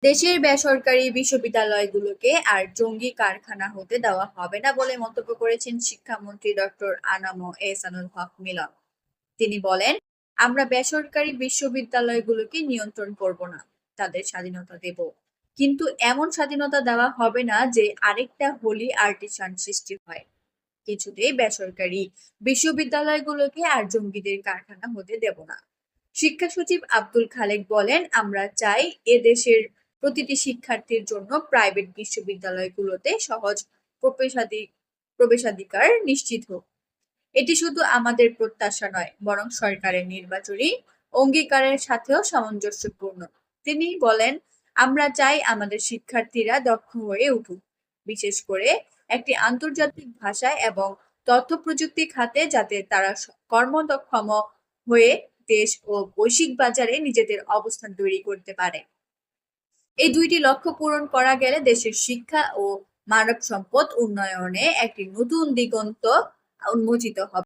দেশের বেসরকারি বিশ্ববিদ্যালয়গুলোকে আর জঙ্গি কারখানা হতে দেওয়া হবে না বলে মন্তব্য করেছেন শিক্ষামন্ত্রী ডক্টর আনাম এহসানুল হক মিলন। তিনি বলেন, আমরা বেসরকারি বিশ্ববিদ্যালয়গুলোকে নিয়ন্ত্রণ করব না, তাদের স্বাধীনতা দেব, কিন্তু এমন স্বাধীনতা দেওয়া হবে না যে আরেকটা হোলি আর্টিসান সৃষ্টি হয়। কিছুতেই বেসরকারি বিশ্ববিদ্যালয়গুলোকে আর জঙ্গিদের কারখানা হতে দেব না। শিক্ষা সচিব আব্দুল খালেক বলেন, আমরা চাই এদেশের প্রতিটি শিক্ষার্থীর জন্য প্রাইভেট বিশ্ববিদ্যালয়গুলোতে সহজ প্রবেশাধিকার নিশ্চিত হোক। এটি শুধু আমাদের প্রত্যাশা নয়, বরং সরকারের নির্বাচনী অঙ্গীকারের সাথেও সামঞ্জস্যপূর্ণ। তিনি বলেন, আমরা চাই আমাদের শিক্ষার্থীরা দক্ষ হয়ে উঠুক, বিশেষ করে একটি আন্তর্জাতিক ভাষায় এবং তথ্য প্রযুক্তি খাতে, যাতে তারা কর্মক্ষম হয়ে দেশ ও বৈশ্বিক বাজারে নিজেদের অবস্থান তৈরি করতে পারে। এই দুইটি লক্ষ্য পূরণ করা গেলে দেশের শিক্ষা ও মানব সম্পদ উন্নয়নে একটি নতুন দিগন্ত উন্মোচিত হবে।